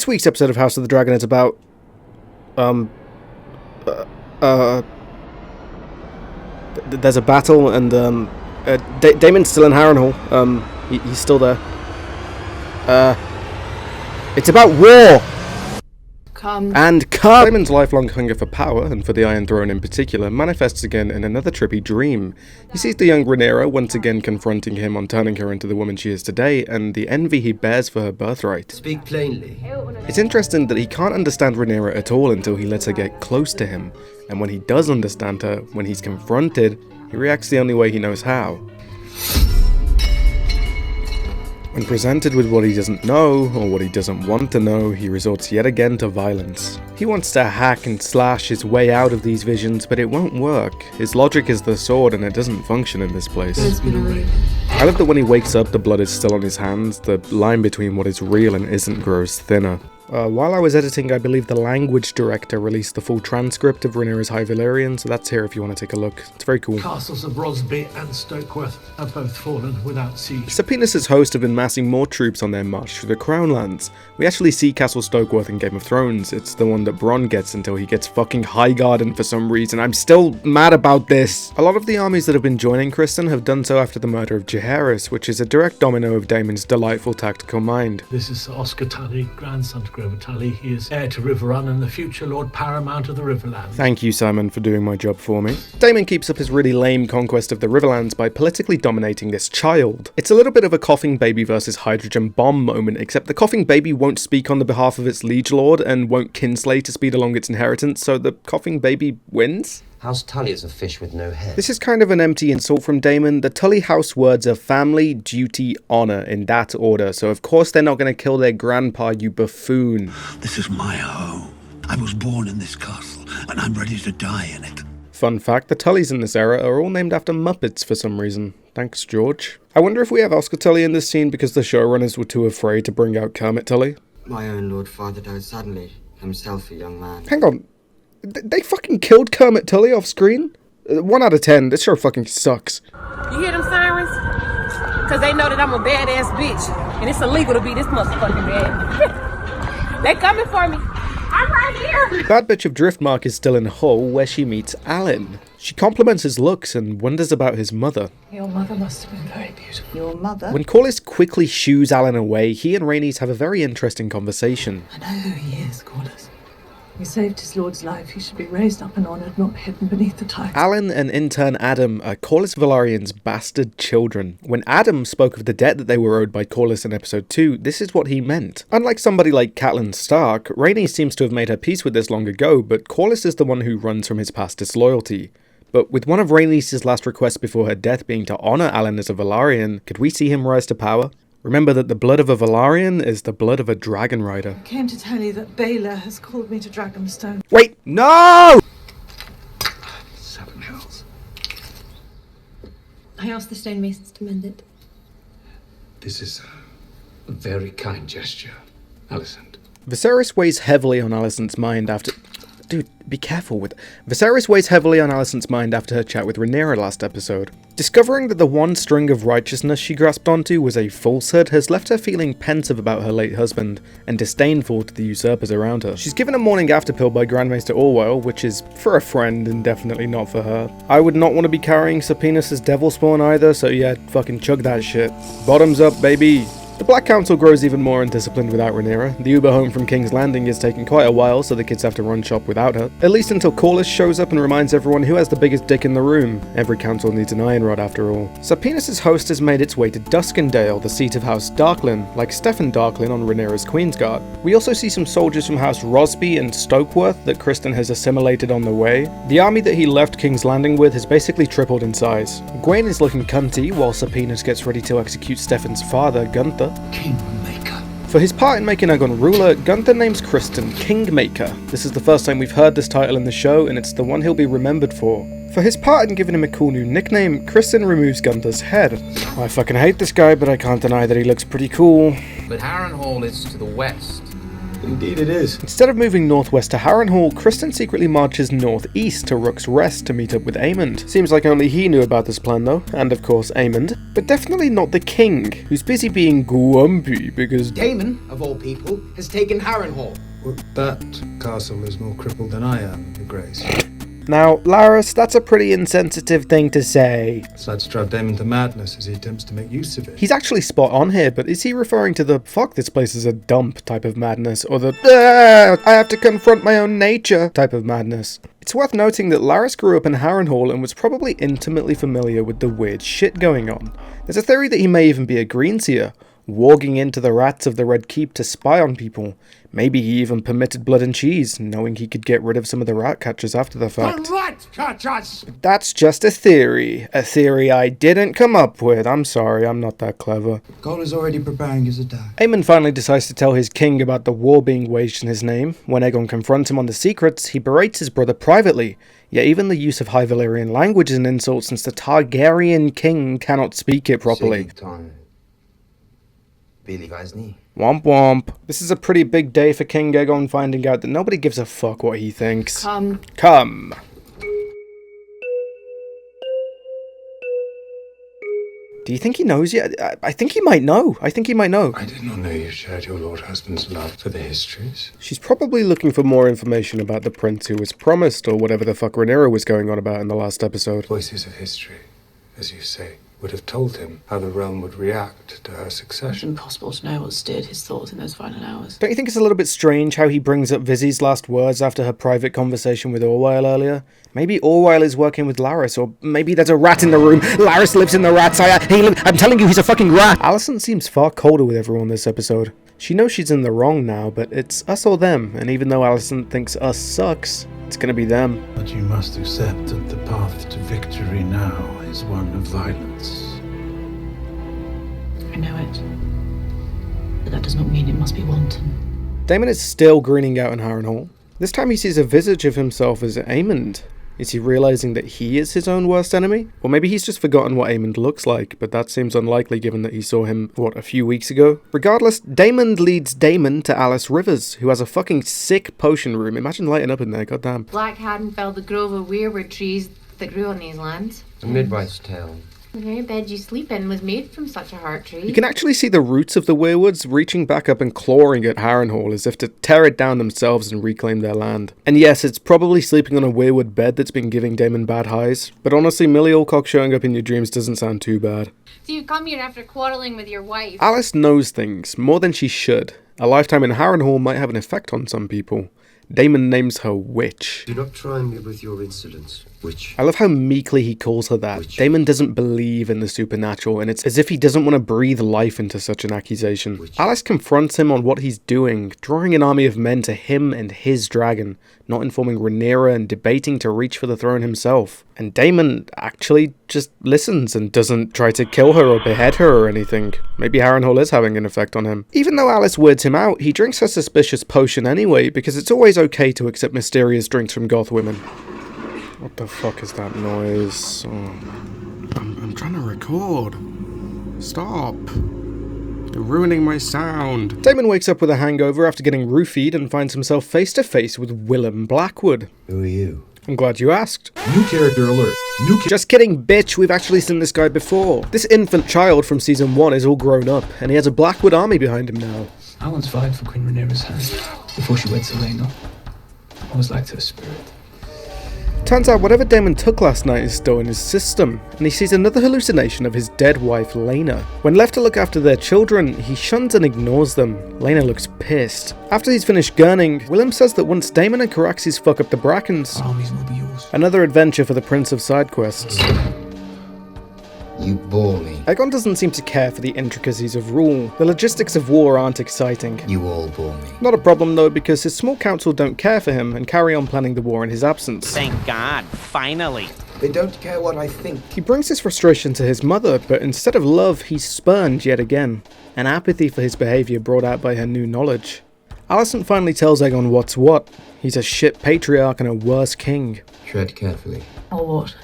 This week's episode of House of the Dragon is about... there's a battle, and, Daemon's still in Harrenhal. He's still there. It's about war! Come. Daemon's lifelong hunger for power, and for the Iron Throne in particular, manifests again in another trippy dream. He sees the young Rhaenyra once again confronting him on turning her into the woman she is today, and the envy he bears for her birthright. Speak plainly. It's interesting that he can't understand Rhaenyra at all until he lets her get close to him, and when he does understand her, when he's confronted, he reacts the only way he knows how. When presented with what he doesn't know, or what he doesn't want to know, he resorts yet again to violence. He wants to hack and slash his way out of these visions, but it won't work. His logic is the sword, and it doesn't function in this place. I love that when he wakes up, the blood is still on his hands. The line between what is real and isn't grows thinner. While I was editing, I believe the language director released the full transcript of Rhaenyra's High Valyrian, so that's here if you want to take a look. It's very cool. Castles of Rosby and Stokeworth have both fallen without siege. Serpenus' host have been massing more troops on their march through the Crown Lands. We actually see Castle Stokeworth in Game of Thrones. It's the one that Bronn gets until he gets fucking Highgarden for some reason. I'm still mad about this. A lot of the armies that have been joining Criston have done so after the murder of Jaehaerys, which is a direct domino of Daemon's delightful tactical mind. This is Sir Oscar Tully, grandson to Grover Tully. He is heir to Riverrun and the future Lord Paramount of the Riverlands. Thank you, Simon, for doing my job for me. Daemon keeps up his really lame conquest of the Riverlands by politically dominating this child. It's a little bit of a coughing baby versus hydrogen bomb moment, except the coughing baby won't speak on the behalf of its liege lord and won't kinslay to speed along its inheritance, so the coughing baby wins? House Tully is a fish with no head. This is kind of an empty insult from Daemon. The Tully house words are family, duty, honour, in that order, so of course they're not going to kill their grandpa, you buffoon. This is my home. I was born in this castle, and I'm ready to die in it. Fun fact, the Tullys in this era are all named after Muppets for some reason. Thanks, George. I wonder if we have Oscar Tully in this scene because the showrunners were too afraid to bring out Kermit Tully. My own Lord Father died suddenly, himself a young man. Hang on. They fucking killed Kermit Tully off screen? 1 out of 10. This show fucking sucks. You hear them sirens? Because they know that I'm a badass bitch. And it's illegal to be this motherfucking bad. They coming for me. I'm right here. Bad bitch of Driftmark is still in Hull, where she meets Alan. She compliments his looks and wonders about his mother. Your mother must have been very beautiful. Your mother? When Corlys quickly shoos Alan away, he and Rhaenys have a very interesting conversation. I know who he is, Corlys. He saved his lord's life. He should be raised up and honoured, not hidden beneath the title. Alan and intern Adam are Corlys Velarion's bastard children. When Adam spoke of the debt that they were owed by Corlys in episode 2, this is what he meant. Unlike somebody like Catelyn Stark, Rhaenys seems to have made her peace with this long ago, but Corlys is the one who runs from his past disloyalty. But with one of Rhaenys' last requests before her death being to honour Alan as a Velaryon, could we see him rise to power? Remember that the blood of a Velaryon is the blood of a dragon rider. I came to tell you that Baylor has called me to Dragonstone. Wait, no! 7 hells. I asked the stonemasons to mend it. This is a very kind gesture, Alicent. Viserys weighs heavily on Alicent's mind after... Dude, be careful with... Viserys weighs heavily on Alicent's mind after her chat with Rhaenyra last episode. Discovering that the one string of righteousness she grasped onto was a falsehood has left her feeling pensive about her late husband, and disdainful to the usurpers around her. She's given a morning after pill by Grandmaster Orwell, which is for a friend and definitely not for her. I would not want to be carrying Serpenus' devil spawn either, so yeah, fucking chug that shit. Bottoms up, baby! The Black Council grows even more undisciplined without Rhaenyra. The Uber home from King's Landing is taking quite a while, so the kids have to run shop without her. At least until Corlys shows up and reminds everyone who has the biggest dick in the room. Every council needs an iron rod after all. Serpenus' host has made its way to Duskendale, the seat of House Darklyn, like Steffon Darklyn on Rhaenyra's Queensguard. We also see some soldiers from House Rosby and Stokeworth that Criston has assimilated on the way. The army that he left King's Landing with has basically tripled in size. Gwaine is looking cunty, while Serpenus gets ready to execute Steffon's father, Gunther. Kingmaker. For his part in making Aegon ruler, Gunther names Criston Kingmaker. This is the first time we've heard this title in the show, and it's the one he'll be remembered for. For his part in giving him a cool new nickname, Criston removes Gunther's head. I fucking hate this guy, but I can't deny that he looks pretty cool. But Harrenhal is to the west. Indeed it is. Instead of moving northwest to Harrenhal, Kristen secretly marches northeast to Rook's Rest to meet up with Aemond. Seems like only he knew about this plan though, and of course Aemond, but definitely not the king, who's busy being grumpy because Daemon, of all people, has taken Harrenhal. Well, that castle is more crippled than I am, Your Grace. Now, Laris, that's a pretty insensitive thing to say. Decides to drive Daemon to madness as he attempts to make use of it. He's actually spot on here, but is he referring to the fuck this place is a dump type of madness, or the I have to confront my own nature type of madness? It's worth noting that Laris grew up in Harrenhal and was probably intimately familiar with the weird shit going on. There's a theory that he may even be a greenseer, warging into the rats of the Red Keep to spy on people. Maybe he even permitted blood and cheese, knowing he could get rid of some of the rat catchers after the fact. The rat catchers! That's just a theory I didn't come up with. I'm sorry, I'm not that clever. God is already preparing his attack. Aemon finally decides to tell his king about the war being waged in his name. When Aegon confronts him on the secrets, he berates his brother privately. Yet even the use of High Valyrian language is an insult since the Targaryen king cannot speak it properly. Womp womp. This is a pretty big day for King Aegon, finding out that nobody gives a fuck what he thinks. Come. Do you think he knows yet? I think he might know. I did not know you shared your lord husband's love for the histories. She's probably looking for more information about the prince who was promised, or whatever the fuck Rhaenyra was going on about in the last episode. Voices of history, as you say, would have told him how the realm would react to her succession. It's impossible to know what steered his thoughts in those final hours. Don't you think it's a little bit strange how he brings up Vizzy's last words after her private conversation with Orwyle earlier? Maybe Orwyle is working with Laris, or maybe there's a rat in the room. Laris lives in the rat's eye. I'm telling you, he's a fucking rat! Alicent seems far colder with everyone this episode. She knows she's in the wrong now, but it's us or them, and even though Alicent thinks us sucks, it's gonna be them. But you must accept that the path to victory now is one of violence. I know it. But that does not mean it must be wanton. Daemon is still grinning out in Harrenhal. This time he sees a visage of himself as Aemond. Is he realizing that he is his own worst enemy? Or maybe he's just forgotten what Aemond looks like, but that seems unlikely given that he saw him, a few weeks ago? Regardless, Daemon leads Daemon to Alice Rivers, who has a fucking sick potion room. Imagine lighting up in there, goddamn. Black Harrenhal felled the grove of weirwood trees that grew on these lands. A midwife's tale. The very bed you sleep in was made from such a heart tree. You can actually see the roots of the weirwoods reaching back up and clawing at Harrenhal as if to tear it down themselves and reclaim their land. And yes, it's probably sleeping on a weirwood bed that's been giving Daemon bad highs, but honestly, Millie Alcock showing up in your dreams doesn't sound too bad. So you come here after quarrelling with your wife. Alice knows things, more than she should. A lifetime in Harrenhal might have an effect on some people. Daemon names her Witch. Do not try me with your insolence, Witch. I love how meekly he calls her that. Witch. Daemon doesn't believe in the supernatural, and it's as if he doesn't want to breathe life into such an accusation. Witch. Alice confronts him on what he's doing, drawing an army of men to him and his dragon, not informing Rhaenyra and debating to reach for the throne himself. And Daemon actually just listens and doesn't try to kill her or behead her or anything. Maybe Harrenhal is having an effect on him. Even though Alice weirds him out, he drinks her suspicious potion anyway, because it's always okay to accept mysterious drinks from goth women. What the fuck is that noise? Oh. I'm trying to record. Stop. You're ruining my sound. Daemon wakes up with a hangover after getting roofied and finds himself face to face with Willem Blackwood. Who are you? I'm glad you asked. New character alert. Just kidding, bitch. We've actually seen this guy before. This infant child from season 1 is all grown up, and he has a Blackwood army behind him now. I once vied for Queen Rhaenyra's hand before she wed Selena. I was like her spirit. Turns out whatever Daemon took last night is still in his system, and he sees another hallucination of his dead wife, Laena. When left to look after their children, he shuns and ignores them. Laena looks pissed. After he's finished gurning, Willem says that once Daemon and Caraxes fuck up the Brackens, our armies will be yours. Another adventure for the Prince of Side Quests. You bore me. Aegon doesn't seem to care for the intricacies of rule. The logistics of war aren't exciting. You all bore me. Not a problem though, because his small council don't care for him and carry on planning the war in his absence. Thank God, finally. They don't care what I think. He brings his frustration to his mother, but instead of love, he's spurned yet again. An apathy for his behaviour brought out by her new knowledge. Alicent finally tells Aegon what's what. He's a shit patriarch and a worse king. Tread carefully. Or what?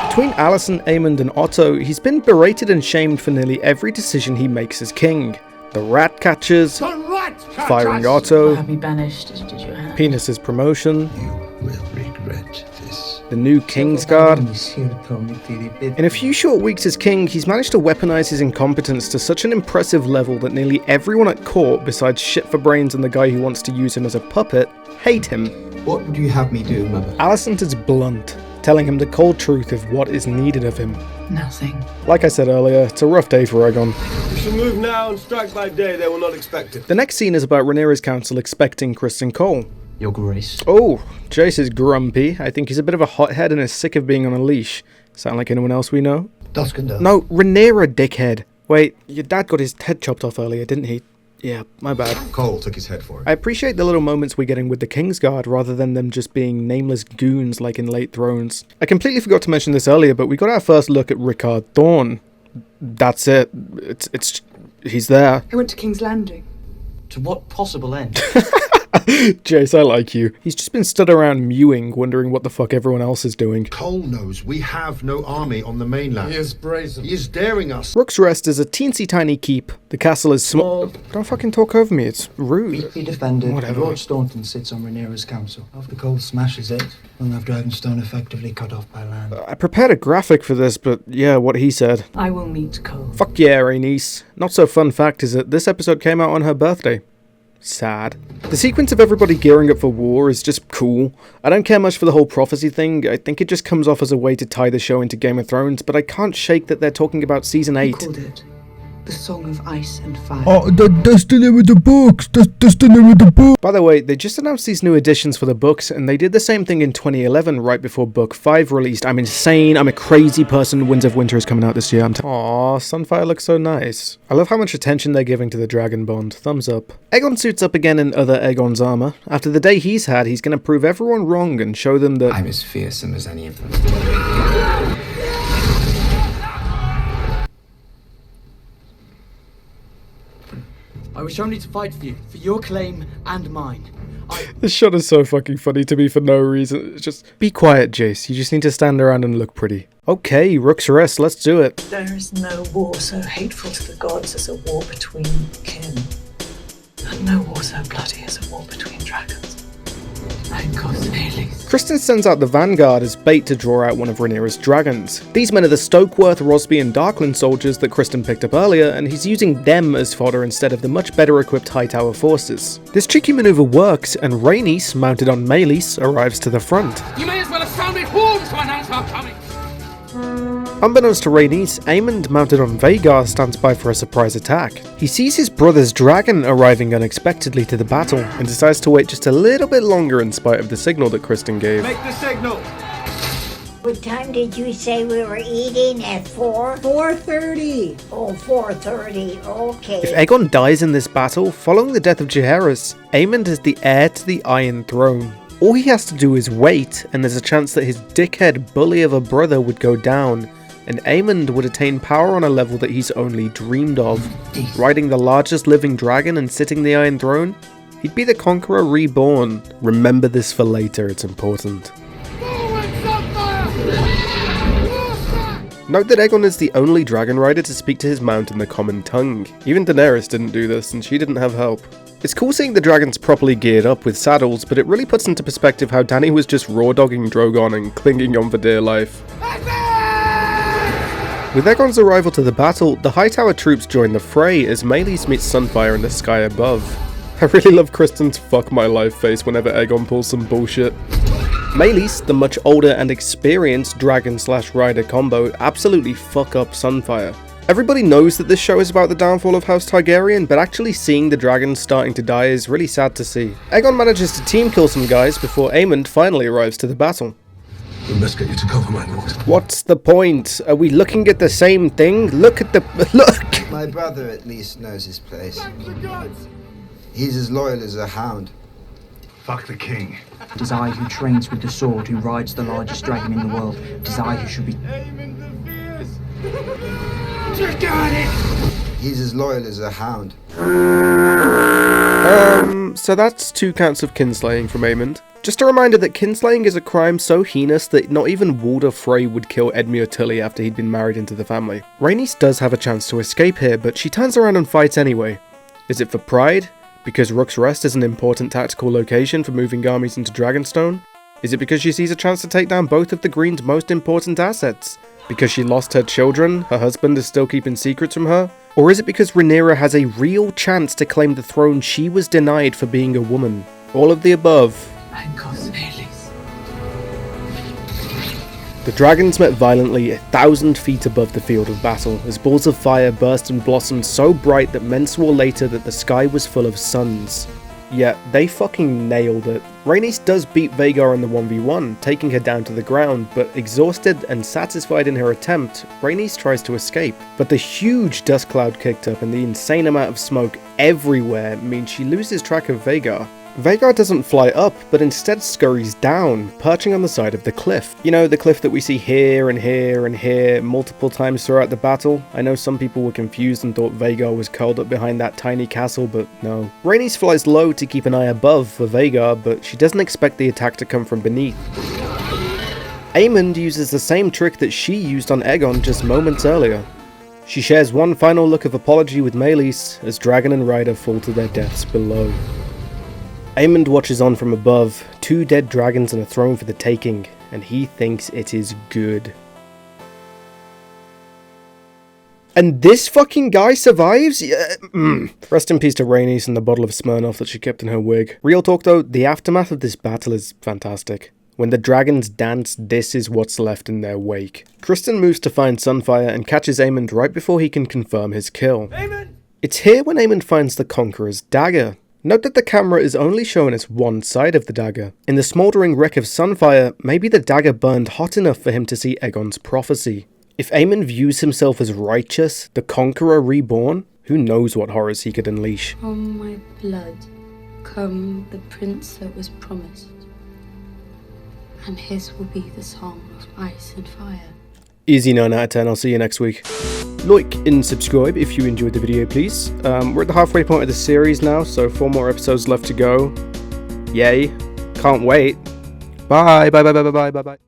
Between Alicent, Aemond and Otto, he's been berated and shamed for nearly every decision he makes as king. The rat catchers, The rat firing Otto, Have me banished. Did you have? Penis's promotion, Will regret this. the new Kingsguard. In a few short weeks as king, he's managed to weaponize his incompetence to such an impressive level that nearly everyone at court, besides shit for brains and the guy who wants to use him as a puppet, hate him. What would you have me do, Mother? Alicent is blunt, telling him the cold truth of what is needed of him. Nothing. Like I said earlier, it's a rough day for Aegon. We shall move now and strike by day. They will not expect it. The next scene is about Rhaenyra's council expecting Criston Cole. Your Grace. Oh, Jace is grumpy. I think he's a bit of a hothead and is sick of being on a leash. Sound like anyone else we know? Duskendale. No, Rhaenyra, dickhead. Wait, your dad got his head chopped off earlier, didn't he? Yeah, my bad. Cole took his head for it. I appreciate the little moments we're getting with the Kingsguard rather than them just being nameless goons like in Late Thrones. I completely forgot to mention this earlier, but we got our first look at Rickard Thorne. That's it. He's there. I went to King's Landing. To what possible end? Jace, I like you. He's just been stood around mewing, wondering what the fuck everyone else is doing. Cole knows we have no army on the mainland. He is brazen. He is daring us. Rook's Rest is a teensy tiny keep. The castle is small. Don't fucking talk over me, it's rude. Be defended. Whatever. Lord Staunton sits on Rhaenyra's council. After Cole smashes it, we'll have Dragonstone effectively cut off by land. I prepared a graphic for this, but yeah, what he said. I will meet Cole. Fuck yeah, Rhaenys. Not so fun fact is that this episode came out on her birthday. Sad. The sequence of everybody gearing up for war is just cool. I don't care much for the whole prophecy thing. I think it just comes off as a way to tie the show into Game of Thrones, but I can't shake that they're talking about season 8. Called it the Song of Ice and Fire. Oh, that's the name of the books. That's the name of the book. By the way, they just announced these new editions for the books, and they did the same thing in 2011, right before Book 5 released. I'm insane. I'm a crazy person. Winds of Winter is coming out this year. Aww, Sunfire looks so nice. I love how much attention they're giving to the dragon bond. Thumbs up. Aegon suits up again in other Aegon's armor. After the day he's had, he's going to prove everyone wrong and show them that I'm as fearsome as any of them. I wish only to fight for you, for your claim and mine. This shot is so fucking funny to me for no reason. It's just, be quiet, Jace. You just need to stand around and look pretty. Okay, Rook's Rest, let's do it. There is no war so hateful to the gods as a war between kin. And no war so bloody as a war between dragons. Criston sends out the Vanguard as bait to draw out one of Rhaenyra's dragons. These men are the Stokeworth, Rosby and Darkland soldiers that Criston picked up earlier, and he's using them as fodder instead of the much better equipped Hightower forces. This cheeky maneuver works, and Rhaenys, mounted on Meleys, arrives to the front. You may as well have sounded horns to announce our coming. Unbeknownst to Rhaenys, Aemond, mounted on Vhagar, stands by for a surprise attack. He sees his brother's dragon arriving unexpectedly to the battle, and decides to wait just a little bit longer in spite of the signal that Criston gave. Make the signal. What time did you say we were eating? At 4? 4:30. Oh, 4:30. Okay. If Aegon dies in this battle, following the death of Jaehaerys, Aemond is the heir to the Iron Throne. All he has to do is wait, and there's a chance that his dickhead bully of a brother would go down, and Aemond would attain power on a level that he's only dreamed of. Riding the largest living dragon and sitting the Iron Throne, he'd be the Conqueror reborn. Remember this for later, it's important. Note that Aegon is the only dragon rider to speak to his mount in the common tongue. Even Daenerys didn't do this, and she didn't have help. It's cool seeing the dragons properly geared up with saddles, but it really puts into perspective how Dany was just raw-dogging Drogon and clinging on for dear life. With Aegon's arrival to the battle, the Hightower troops join the fray as Meleys meets Sunfire in the sky above. I really love Criston's fuck my life face whenever Aegon pulls some bullshit. Meleys, the much older and experienced dragon/rider combo, absolutely fuck up Sunfire. Everybody knows that this show is about the downfall of House Targaryen, but actually seeing the dragons starting to die is really sad to see. Aegon manages to team kill some guys before Aemond finally arrives to the battle. We must get you to cover, my lord. What's the point? Are we looking at the same thing? Look at the... look! My brother at least knows his place. He's as loyal as a hound. Fuck the king. It is I who trains with the sword, who rides the largest dragon in the world. It is I who should be... He's as loyal as a hound. So that's 2 counts of kinslaying from Aemond. Just a reminder that kinslaying is a crime so heinous that not even Walder Frey would kill Edmure Tully after he'd been married into the family. Rhaenys does have a chance to escape here, but she turns around and fights anyway. Is it for pride? Because Rook's Rest is an important tactical location for moving armies into Dragonstone? Is it because she sees a chance to take down both of the Green's most important assets? Because she lost her children, her husband is still keeping secrets from her? Or is it because Rhaenyra has a real chance to claim the throne she was denied for being a woman? All of the above. The dragons met violently 1,000 feet above the field of battle, as balls of fire burst and blossomed so bright that men swore later that the sky was full of suns. Yeah, they fucking nailed it. Rhaenys does beat Vhagar in the 1v1, taking her down to the ground, but exhausted and satisfied in her attempt, Rhaenys tries to escape. But the huge dust cloud kicked up and the insane amount of smoke everywhere means she loses track of Vhagar. Vhagar doesn't fly up, but instead scurries down, perching on the side of the cliff. You know, the cliff that we see here and here and here multiple times throughout the battle? I know some people were confused and thought Vhagar was curled up behind that tiny castle, but no. Rhaenys flies low to keep an eye above for Vhagar, but she doesn't expect the attack to come from beneath. Aemond uses the same trick that she used on Aegon just moments earlier. She shares one final look of apology with Meleys as Dragon and Ryder fall to their deaths below. Aemond watches on from above, 2 dead dragons and a throne for the taking, and he thinks it is good. And this fucking guy survives? Rest in peace to Rhaenys and the bottle of Smirnoff that she kept in her wig. Real talk though, the aftermath of this battle is fantastic. When the dragons dance, this is what's left in their wake. Criston moves to find Sunfire and catches Aemond right before he can confirm his kill. Aemond! It's here when Aemond finds the Conqueror's dagger. Note that the camera is only showing us one side of the dagger. In the smouldering wreck of Sunfire, maybe the dagger burned hot enough for him to see Aegon's prophecy. If Aemond views himself as righteous, the Conqueror reborn, who knows what horrors he could unleash. From my blood come the prince that was promised, and his will be the song of ice and fire. Easy 9 out of 10, I'll see you next week. Like and subscribe if you enjoyed the video, please. We're at the halfway point of the series now, so 4 more episodes left to go. Yay. Can't wait. Bye, bye, bye, bye, bye, bye, bye.